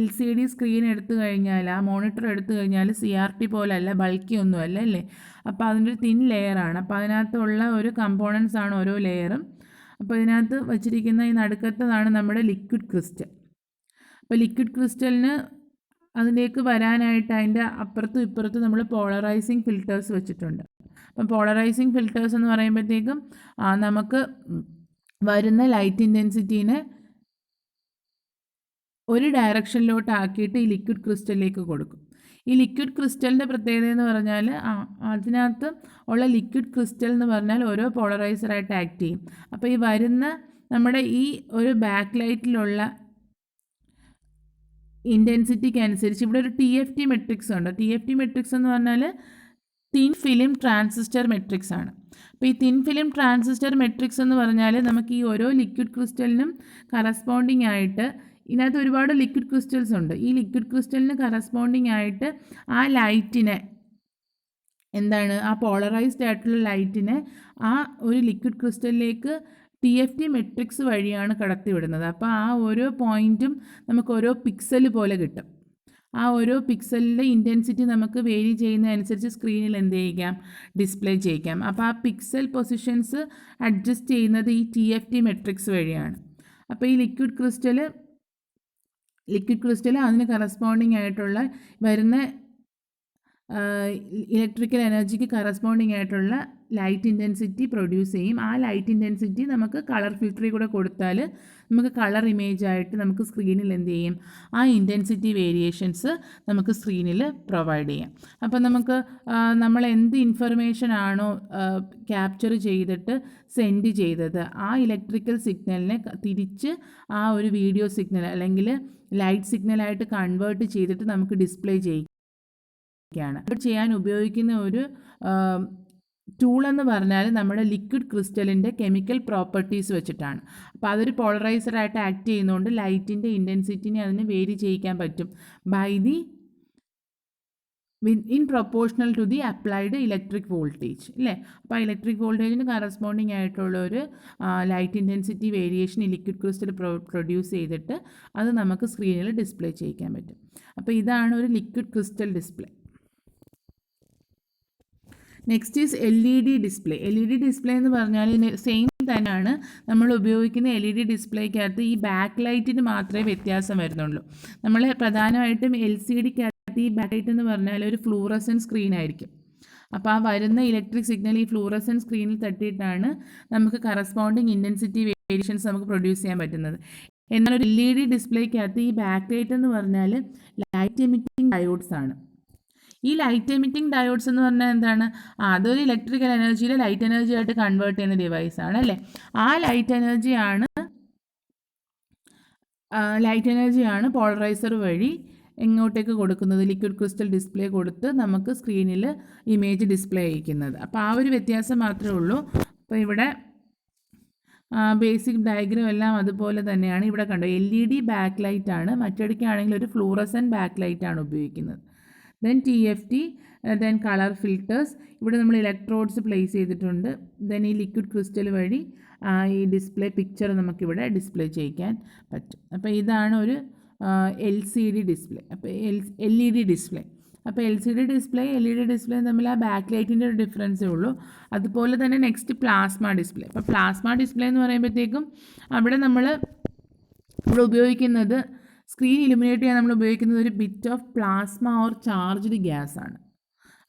LCD സ്ക്രീൻ എടുത്തു കഴിഞ്ഞാൽ, ആ മോണിറ്റർ എടുത്തു കഴിഞ്ഞാൽ CRT പോലല്ല, ബൾക്കി ഒന്നുമല്ല അല്ലേ. അപ്പോൾ അതിൻ്റെ ഒരു തിൻ ലെയറാണ്. അപ്പോൾ അതിനകത്തുള്ള ഒരു കമ്പോണൻസ് ആണ് ഓരോ ലെയറും. അപ്പോൾ ഇതിനകത്ത് വച്ചിരിക്കുന്ന ഈ നടുക്കത്തതാണ് നമ്മുടെ ലിക്വിഡ് ക്രിസ്റ്റൽ. അപ്പോൾ ലിക്വിഡ് ക്രിസ്റ്റലിന് അതിലേക്ക് വരാനായിട്ട് അതിൻ്റെ അപ്പുറത്തും ഇപ്പുറത്തും നമ്മൾ പോളറൈസിങ് ഫിൽറ്റേഴ്സ് വെച്ചിട്ടുണ്ട്. അപ്പം പോളറൈസിങ് ഫിൽറ്റേഴ്സ് എന്ന് പറയുമ്പോഴത്തേക്കും നമുക്ക് വരുന്ന ലൈറ്റ് ഇൻറ്റൻസിറ്റീനെ ഒരു ഡയറക്ഷനിലോട്ട് ആക്കിയിട്ട് ഈ ലിക്വിഡ് ക്രിസ്റ്റലിലേക്ക് കൊടുക്കും. ഈ ലിക്വിഡ് ക്രിസ്റ്റലിൻ്റെ പ്രത്യേകത എന്ന് പറഞ്ഞാൽ അതിനകത്ത് ഉള്ള ലിക്വിഡ് ക്രിസ്റ്റൽ എന്ന് പറഞ്ഞാൽ ഓരോ പോളറൈസറായിട്ട് ആക്ട് ചെയ്യും. അപ്പോൾ ഈ വരുന്ന നമ്മുടെ ഈ ഒരു ബാക്ക് ലൈറ്റിലുള്ള ഇൻറ്റൻസിറ്റിക്ക് അനുസരിച്ച് ഇവിടെ ഒരു TFT മെട്രിക്സ് ഉണ്ട്. TFT മെട്രിക്സ് എന്ന് പറഞ്ഞാൽ തിൻ ഫിലിം ട്രാൻസിസ്റ്റർ മെട്രിക്സ് ആണ്. അപ്പോൾ ഈ തിൻ ഫിലിം ട്രാൻസിസ്റ്റർ മെട്രിക്സ് എന്ന് പറഞ്ഞാൽ നമുക്ക് ഈ ഓരോ ലിക്വിഡ് ക്രിസ്റ്റലിനും കറസ്പോണ്ടിങ് ആയിട്ട് ഇതിനകത്ത് ഒരുപാട് ലിക്വിഡ് ക്രിസ്റ്റൽസ് ഉണ്ട്. ഈ ലിക്വിഡ് ക്രിസ്റ്റലിന് കറസ്പോണ്ടിങ് ആയിട്ട് ആ ലൈറ്റിനെ എന്താണ്, ആ പോളറൈസ്ഡ് ആയിട്ടുള്ള ലൈറ്റിനെ ആ ഒരു ലിക്വിഡ് ക്രിസ്റ്റലിലേക്ക് TFT മെട്രിക്സ് വഴിയാണ് കടത്തിവിടുന്നത്. അപ്പോൾ ആ ഓരോ പോയിൻറ്റും നമുക്ക് ഓരോ പിക്സൽ പോലെ കിട്ടും. ആ ഓരോ പിക്സലിൻ്റെ ഇൻറ്റൻസിറ്റി നമുക്ക് വേരി ചെയ്യുന്നതനുസരിച്ച് സ്ക്രീനിൽ എന്ത് ചെയ്യിക്കാം, ഡിസ്പ്ലേ ചെയ്യിക്കാം. അപ്പോൾ ആ പിക്സൽ പൊസിഷൻസ് അഡ്ജസ്റ്റ് ചെയ്യുന്നത് ഈ TFT മെട്രിക്സ് വഴിയാണ്. അപ്പോൾ ഈ ലിക്വിഡ് ക്രിസ്റ്റൽ അതിന് കറസ്പോണ്ടിങ് ആയിട്ടുള്ള വരുന്ന ഇലക്ട്രിക്കൽ എനർജിക്ക് കറസ്പോണ്ടിങ് ആയിട്ടുള്ള ലൈറ്റ് ഇൻറ്റൻസിറ്റി പ്രൊഡ്യൂസ് ചെയ്യും. ആ ലൈറ്റ് ഇൻറ്റൻസിറ്റി നമുക്ക് കളർ ഫിൽറ്ററിൽ കൂടെ കൊടുത്താൽ നമുക്ക് കളർ ഇമേജ് ആയിട്ട് നമുക്ക് സ്ക്രീനിൽ എന്ത് ചെയ്യും, ആ ഇൻറ്റൻസിറ്റി വേരിയേഷൻസ് നമുക്ക് സ്ക്രീനിൽ പ്രൊവൈഡ് ചെയ്യാം. അപ്പോൾ നമുക്ക് നമ്മൾ എന്ത് ഇൻഫർമേഷൻ ആണോ ക്യാപ്ചർ ചെയ്തിട്ട് സെൻഡ് ചെയ്തത് ആ ഇലക്ട്രിക്കൽ സിഗ്നലിനെ തിരിച്ച് ആ ഒരു വീഡിയോ സിഗ്നൽ അല്ലെങ്കിൽ ലൈറ്റ് സിഗ്നലായിട്ട് കൺവേർട്ട് ചെയ്തിട്ട് നമുക്ക് ഡിസ്പ്ലേ ചെയ്യാൻ ഉപയോഗിക്കുന്ന ഒരു ടൂൾ എന്ന് പറഞ്ഞാൽ നമ്മുടെ ലിക്വിഡ് ക്രിസ്റ്റലിൻ്റെ കെമിക്കൽ പ്രോപ്പർട്ടീസ് വെച്ചിട്ടാണ്. അപ്പോൾ അതൊരു പോളറൈസറായിട്ട് ആക്ട് ചെയ്യുന്നതുകൊണ്ട് ലൈറ്റിൻ്റെ ഇൻറ്റൻസിറ്റിനെ അതിന് വേരി ചെയ്യിക്കാൻ പറ്റും by the in proportional to the applied electric voltage അല്ലേ. അപ്പോൾ ഇലക്ട്രിക് വോൾട്ടേജിന് കറസ്പോണ്ടിങ് ആയിട്ടുള്ള ഒരു ലൈറ്റ് ഇൻറ്റൻസിറ്റി വേരിയേഷൻ ഈ ലിക്വിഡ് ക്രിസ്റ്റൽ പ്രൊഡ്യൂസ് ചെയ്തിട്ട് അത് നമുക്ക് സ്ക്രീനിൽ ഡിസ്പ്ലേ ചെയ്യിക്കാൻ പറ്റും. അപ്പോൾ ഇതാണ് ഒരു liquid crystal display. Next is LED display. LED display എന്ന് പറഞ്ഞാൽ സെയിം തന്നെയാണ്. നമ്മൾ ഉപയോഗിക്കുന്ന LED ഡിസ്പ്ലേക്കകത്ത് ഈ ബാക്ക് ലൈറ്റിന് മാത്രമേ വ്യത്യാസം വരുന്നുള്ളൂ. നമ്മൾ പ്രധാനമായിട്ടും LCDക്കകത്ത് ഈ ബാക്ക് ലൈറ്റ് എന്ന് പറഞ്ഞാൽ ഒരു ഫ്ലൂറസൻ സ്ക്രീൻ ആയിരിക്കും. അപ്പോൾ ആ വരുന്ന ഇലക്ട്രിക് സിഗ്നൽ ഈ ഫ്ലൂറസൻ സ്ക്രീനിൽ തട്ടിയിട്ടാണ് നമുക്ക് കറസ്പോണ്ടിങ് ഇൻറ്റൻസിറ്റി വേരിയേഷൻസ് നമുക്ക് പ്രൊഡ്യൂസ് ചെയ്യാൻ പറ്റുന്നത്. എന്നാൽ ഒരു LED ഡിസ്പ്ലേക്കകത്ത് ഈ ബാക്ക് ലൈറ്റ് എന്ന് പറഞ്ഞാൽ ലൈറ്റ് എമിറ്റിംഗ് ഡയോഡ്സ് ആണ്. ഈ ലൈറ്റ് എമിറ്റിംഗ് ഡയോഡ്സ് എന്ന് പറഞ്ഞാൽ എന്താണ്? അതൊരു ഇലക്ട്രിക്കൽ എനർജിയിലെ ലൈറ്റ് എനർജി ആയിട്ട് കൺവേർട്ട് ചെയ്യുന്ന ഡിവൈസാണ് അല്ലേ. ആ ലൈറ്റ് എനർജിയാണ് പോളറൈസർ വഴി എങ്ങോട്ടേക്ക് കൊടുക്കുന്നത്, ലിക്വിഡ് ക്രിസ്റ്റൽ ഡിസ്പ്ലേ കൊടുത്ത് നമുക്ക് സ്ക്രീനിൽ ഇമേജ് ഡിസ്പ്ലേ ചെയ്യിക്കുന്നത്. അപ്പോൾ ആ ഒരു വ്യത്യാസം മാത്രമേ ഉള്ളൂ. അപ്പോൾ ഇവിടെ ബേസിക് ഡയഗ്രം എല്ലാം അതുപോലെ തന്നെയാണ്. ഇവിടെ കണ്ടോ LED ബാക്ക് ലൈറ്റ് ആണ്, മറ്റൊരിക്കലാണെങ്കിൽ ഒരു ഫ്ലൂറസൻ ബാക്ക് ലൈറ്റ് ആണ് ഉപയോഗിക്കുന്നത്. Then TFT, then colour filters. ഇവിടെ നമ്മൾ ഇലക്ട്രോഡ്സ് പ്ലേസ് ചെയ്തിട്ടുണ്ട്. ദെൻ ഈ ലിക്വിഡ് ക്രിസ്റ്റൽ വഴി ഈ ഡിസ്പ്ലേ പിക്ചർ നമുക്കിവിടെ ഡിസ്പ്ലേ ചെയ്യിക്കാൻ പറ്റും. അപ്പോൾ ഇതാണ് ഒരു LCD ഡിസ്പ്ലേ. അപ്പോൾ LED ഡിസ്പ്ലേ. അപ്പോൾ LCD ഡിസ്പ്ലേ LED ഡിസ്പ്ലേ തമ്മിൽ ആ ബാക്ക് ലൈറ്റിൻ്റെ ഒരു ഡിഫറൻസേ ഉള്ളൂ. അതുപോലെ തന്നെ നെക്സ്റ്റ് പ്ലാസ്മ ഡിസ്പ്ലേ. അപ്പോൾ പ്ലാസ്മ ഡിസ്പ്ലേ എന്ന് പറയുമ്പോഴത്തേക്കും അവിടെ നമ്മൾ ഇവിടെ ഉപയോഗിക്കുന്നത് സ്ക്രീൻ ഇലുമിനേറ്റ് ചെയ്യാൻ നമ്മൾ ഉപയോഗിക്കുന്നത് ഒരു bit of plasma or charged gas ആണ്.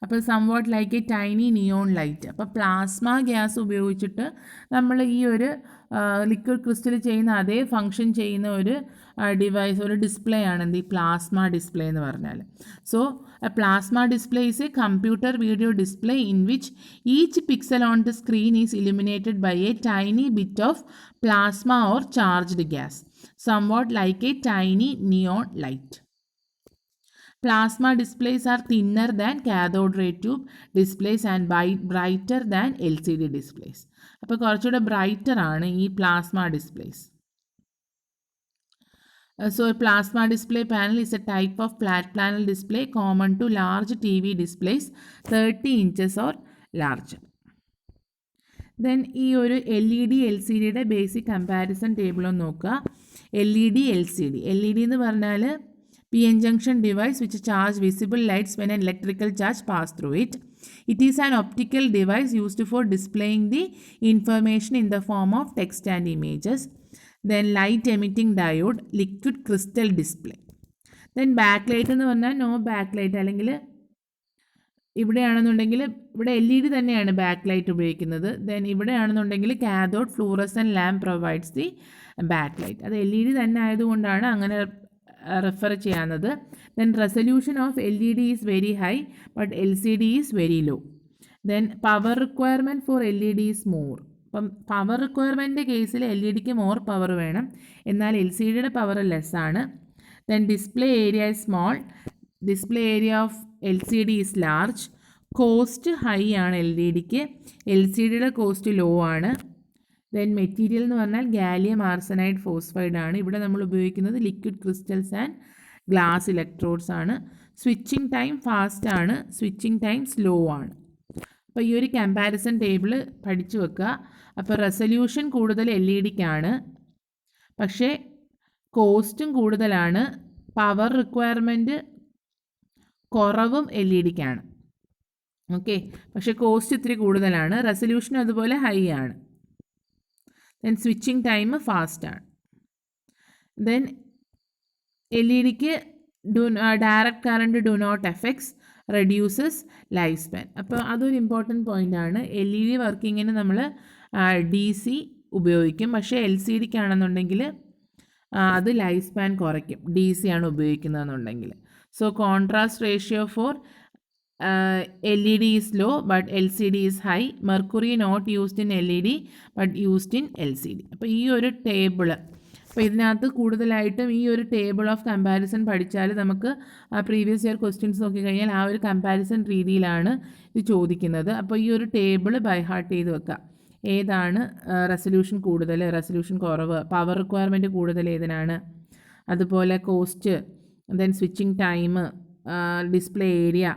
അപ്പോൾ somewhat like A tiny neon light. അപ്പോൾ പ്ലാസ്മ ഗ്യാസ് ഉപയോഗിച്ചിട്ട് നമ്മൾ ഈ ഒരു ലിക്വിഡ് ക്രിസ്റ്റൽ ചെയ്യുന്ന അതേ ഫങ്ഷൻ ചെയ്യുന്ന ഒരു ഡിവൈസ്, ഒരു ഡിസ്പ്ലേ ആണ് ഈ പ്ലാസ്മ ഡിസ്പ്ലേ എന്ന് പറഞ്ഞാൽ. So a plasma display is a computer video display in which each pixel on the screen is illuminated by a tiny bit of plasma or charged gas, somewhat like a tiny neon light. Plasma displays are thinner than cathode ray tube displays and brighter than LCD displays. അപ്പോൾ കുറച്ചുകൂടെ brighter ആണ് ഈ plasma displays. So a plasma display panel is a type of flat panel display common to large TV displays 30 inches or larger. Then ഈ ഒരു LED LCDയുടെ basic comparison table ഒന്ന് നോക്കുക. LED LCD എന്ന് പറഞ്ഞാൽ PN junction device which charge visible lights when an electrical charge pass through it. It is an optical device used for displaying the information in the form of text and images. Then light emitting diode, liquid crystal display. Then backlight എന്ന് പറഞ്ഞാൽ no backlight, അല്ലെങ്കിൽ ഇവിടെയാണെന്നുണ്ടെങ്കിൽ ഇവിടെ LED തന്നെയാണ് back light ഉപയോഗിക്കുന്നത്. Then ഇവിടെയാണെന്നുണ്ടെങ്കിൽ cathode fluorescent lamp provides the back light. അത് LED തന്നെ ആയതുകൊണ്ടാണ് അങ്ങനെ റെഫർ ചെയ്യുന്നത്. Then resolution of LED is very high but LCD is very low. Then power requirement for LED is more. അപ്പം power റിക്വയർമെൻറ്റിൻ്റെ കേസിൽ LEDക്ക് മോർ പവർ വേണം, എന്നാൽ LCDയുടെ പവർ ലെസ് ആണ്. Then display area is small, display area of LCD is large. Cost high ആണ് LEDക്ക്, LCDയുടെ cost law ആണ്. ദെൻ മെറ്റീരിയൽ എന്ന് പറഞ്ഞാൽ ഗാലിയം ആർസനൈഡ് ഫോസ്ഫൈഡ് ആണ്. ഇവിടെ നമ്മൾ ഉപയോഗിക്കുന്നത് liquid crystals and glass electrodes ആണ്. സ്വിച്ചിങ് ടൈം ഫാസ്റ്റ് ആണ്, സ്വിച്ചിങ് ടൈം സ്ലോ ആണ്. അപ്പോൾ ഈ ഒരു കമ്പാരിസൺ ടേബിൾ പഠിച്ചു വെക്കുക. അപ്പോൾ റെസൊല്യൂഷൻ കൂടുതൽ LEDക്കാണ്, പക്ഷേ കോസ്റ്റും കൂടുതലാണ്. പവർ റിക്വയർമെൻറ്റ് കുറവും LEDക്കാണ്. ഓക്കെ, പക്ഷേ കോസ്റ്റ് ഇത്തിരി കൂടുതലാണ്. റെസൊല്യൂഷനും അതുപോലെ ഹൈ ആണ്. ദെൻ സ്വിച്ചിങ് ടൈം ഫാസ്റ്റാണ്. ദെൻ LEDക്ക് direct current do not effects reduces life span. അപ്പോൾ അതൊരു ഇമ്പോർട്ടൻറ്റ് പോയിൻ്റാണ്. LED വർക്കിങ്ങിന് നമ്മൾ DC ഉപയോഗിക്കും, പക്ഷേ LCDക്കാണെന്നുണ്ടെങ്കിൽ അത് ലൈഫ് സ്പാൻ കുറയ്ക്കും, DC ആണ് ഉപയോഗിക്കുന്നതെന്നുണ്ടെങ്കിൽ. So contrast ratio for LED is low but LCD is high. Mercury not used in LED but used in LCD. അപ്പോൾ ഈ ഒരു ടേബിൾ അപ്പോൾ ഇതിനകത്ത് കൂടുതലായിട്ടും ഈ ഒരു ടേബിൾ ഓഫ് കമ്പാരിസൺ പഠിച്ചാൽ നമുക്ക് പ്രീവിയസ് ഇയർ ക്വസ്റ്റ്യൻസ് നോക്കിക്കഴിഞ്ഞാൽ ആ ഒരു കമ്പാരിസൺ രീതിയിലാണ് ഇത് ചോദിക്കുന്നത്. അപ്പോൾ ഈ ഒരു ടേബിൾ ബൈ ഹാർട്ട് ചെയ്ത് വെക്കുക. ഏതാണ് റെസൊല്യൂഷൻ കൂടുതൽ, റെസൊല്യൂഷൻ കുറവ്, പവർ റിക്വയർമെൻറ്റ് കൂടുതൽ ഏതിനാണ്, അതുപോലെ cost, then switching time, display area,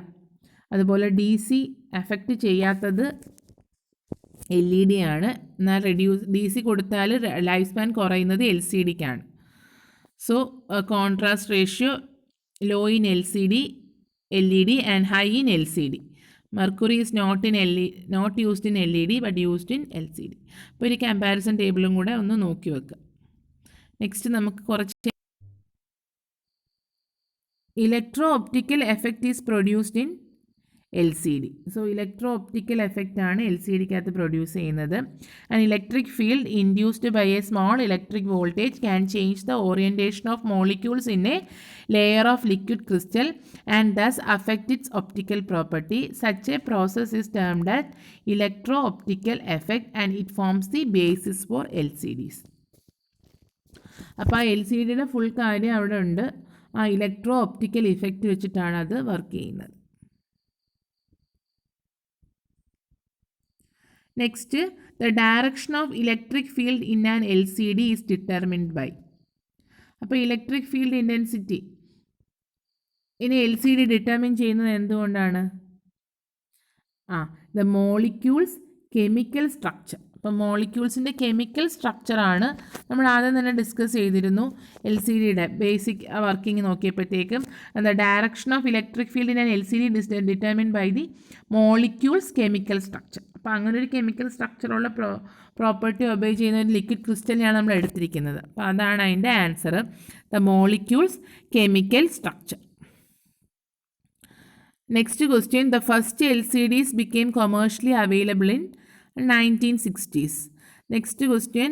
അതുപോലെ DC എഫക്റ്റ് ചെയ്യാത്തത് LED ആണ്. എന്നാൽ DC കൊടുത്താൽ ലൈഫ് സ്പാൻ കുറയുന്നത് LCDക്കാണ്. So contrast ratio low in LED and high in LCD. Mercury is not used in LED but used in LCD. അപ്പോൾ ഒരു comparison ടേബിളും കൂടെ ഒന്ന് നോക്കി വെക്കുക. നെക്സ്റ്റ് നമുക്ക് കുറച്ച് electro optical effect is produced in LCD. So electro optical effect ആണ് LCDക്കകത്ത് പ്രൊഡ്യൂസ് ചെയ്യുന്നത്. And electric field induced by a small electric voltage can change the orientation of molecules in a layer of liquid crystal and thus affect its optical property. Such a process is termed as electro optical effect and it forms the basis for LCDs. അപ്പോൾ ആ LCDയുടെ full കാര്യം അവിടെ ഉണ്ട്. ആ electro optical effect വെച്ചിട്ടാണ് അത് work ചെയ്യുന്നത്. Next, the direction of electric field in an LCD is determined by. അപ്പോൾ ഇലക്ട്രിക് ഫീൽഡ് ഇൻറ്റൻസിറ്റി ഇനി LCD ഡിറ്റർമിൻ ചെയ്യുന്നത് എന്തുകൊണ്ടാണ്? The molecules chemical structure. അപ്പോൾ മോളിക്യൂൾസിൻ്റെ കെമിക്കൽ സ്ട്രക്ചറാണ് നമ്മൾ ആദ്യം തന്നെ ഡിസ്കസ് ചെയ്തിരുന്നു. LCDയുടെ ബേസിക് വർക്കിംഗ് നോക്കിയപ്പോഴത്തേക്കും the direction of electric field in an LCD determined by the molecules chemical structure. അപ്പോൾ അങ്ങനെ ഒരു കെമിക്കൽ സ്ട്രക്ചറുള്ള പ്രോപ്പർട്ടി ഒബേ ചെയ്യുന്ന ഒരു ലിക്വിഡ് ക്രിസ്റ്റലിനെയാണ് നമ്മൾ എടുത്തിരിക്കുന്നത്. അപ്പോൾ അതാണ് അതിൻ്റെ answer, the molecules chemical structure. Next question, the first LCDs became commercially available in 1960s. Next question,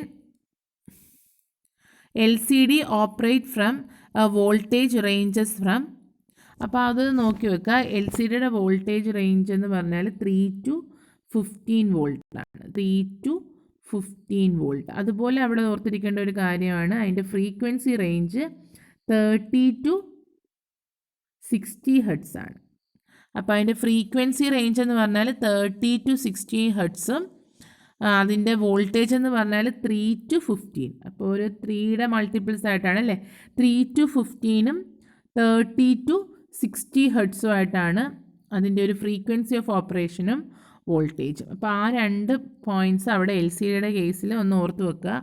LCD operate from a voltage ranges from. അപ്പോൾ അത് നോക്കി വെക്കുക. LCDയുടെ വോൾട്ടേജ് റേഞ്ച് എന്ന് പറഞ്ഞാൽ 3 to 15 വോൾട്ടാണ്. 3 to 15 volt. അതുപോലെ അവിടെ ഓർത്തിരിക്കേണ്ട ഒരു കാര്യമാണ് അതിൻ്റെ ഫ്രീക്വൻസി റേഞ്ച് 30 to 60 ഹെർട്സ് ആണ്. അപ്പോൾ അതിൻ്റെ ഫ്രീക്വൻസി റേഞ്ച് എന്ന് പറഞ്ഞാൽ 30 to 60 ഹെർട്സും അതിൻ്റെ വോൾട്ടേജ് എന്ന് പറഞ്ഞാൽ 3 to 15. അപ്പോൾ ഒരു 3യുടെ മൾട്ടിപ്പിൾസ് ആയിട്ടാണ് അല്ലേ. 3 to 15ഉം 30 to 60 ഹെർട്സും ആയിട്ടാണ് അതിൻ്റെ ഒരു ഫ്രീക്വൻസി ഓഫ് ഓപ്പറേഷനും വോൾട്ടേജും. അപ്പോൾ ആ രണ്ട് പോയിൻറ്റ്സ് അവിടെ LCDയുടെ കേസിൽ ഒന്ന് ഓർത്ത് വെക്കുക.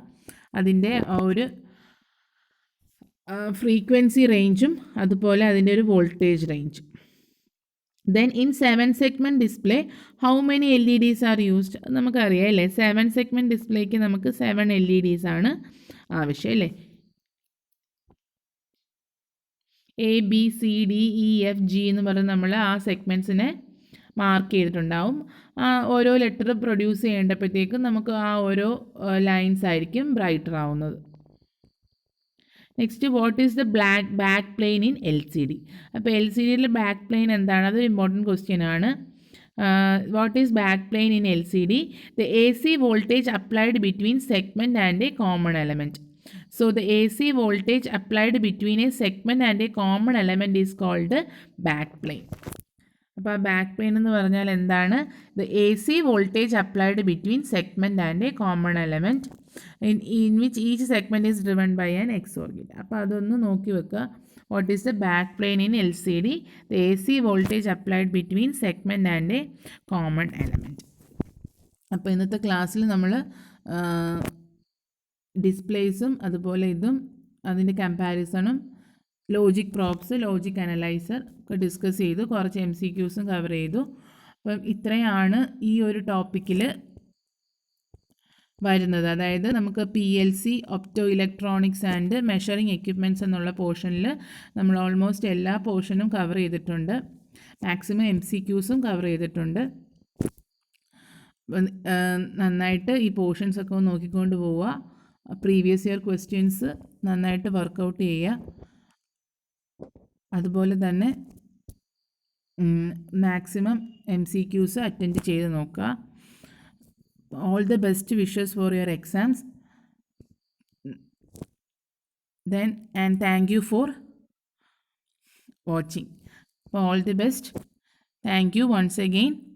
അതിൻ്റെ ഒരു ഫ്രീക്വൻസി റേഞ്ചും അതുപോലെ അതിൻ്റെ ഒരു voltage റേഞ്ചും. Then in 7-segment display, how many LEDs are used? നമുക്കറിയാം അല്ലേ, 7-segment ഡിസ്പ്ലേക്ക് നമുക്ക് 7 LEDs ആണ് ആവശ്യം അല്ലേ. ABCDEFG എന്ന് പറഞ്ഞ് നമ്മൾ ആ സെഗ്മെൻറ്റ്സിനെ മാർക്ക് ചെയ്തിട്ടുണ്ടാവും. ഓരോ ലെറ്റർ പ്രൊഡ്യൂസ് ചെയ്യേണ്ടപ്പോഴത്തേക്കും നമുക്ക് ആ ഓരോ ലൈൻസ് ആയിരിക്കും ബ്രൈറ്റർ ആവുന്നത്. Next, what is the back plane in LCD? അപ്പോൾ LCDയിലെ ബാക്ക് പ്ലെയിൻ എന്താണ്? അതൊരു ഇമ്പോർട്ടൻറ്റ് ക്വസ്റ്റ്യൻ ആണ്. What is back plane in LCD? The AC voltage applied between segment and a common element. So the AC voltage applied between a segment and a common element is called back plane. അപ്പോൾ ആ back plane എന്ന് പറഞ്ഞാൽ എന്താണ്? The AC voltage applied between segment and a common element in which each segment is driven by an XOR. അപ്പോൾ അതൊന്ന് നോക്കി വെക്കുക. What is the back plane in LCD? The AC voltage applied between segment and a common element. അപ്പോൾ ഇന്നത്തെ ക്ലാസ്സിൽ നമ്മൾ ഡിസ്പ്ലേസും അതുപോലെ ഇതും അതിൻ്റെ കമ്പാരിസണും ലോജിക് പ്രോബ്സ്, ലോജിക് അനലൈസർ ഒക്കെ ഡിസ്കസ് ചെയ്തു. കുറച്ച് MCQസും കവർ ചെയ്തു. അപ്പം ഇത്രയാണ് ഈ ഒരു ടോപ്പിക്കിൽ വരുന്നത്. അതായത് നമുക്ക് PLC, opto electronics and measuring equipments എന്നുള്ള പോർഷനിൽ നമ്മൾ ഓൾമോസ്റ്റ് എല്ലാ പോർഷനും കവർ ചെയ്തിട്ടുണ്ട്. മാക്സിമം MCQസും കവർ ചെയ്തിട്ടുണ്ട്. നന്നായിട്ട് ഈ പോർഷൻസ് ഒക്കെ നോക്കിക്കൊണ്ട് പോവുക. പ്രീവിയസ് ഇയർ ക്വസ്റ്റ്യൻസ് നന്നായിട്ട് വർക്കൗട്ട് ചെയ്യുക. അതുപോലെ തന്നെ മാക്സിമം MCQസ് അറ്റൻഡ് ചെയ്ത് നോക്കുക. All the best wishes for your exams. then and thank you for watching. All the best. Thank you once again.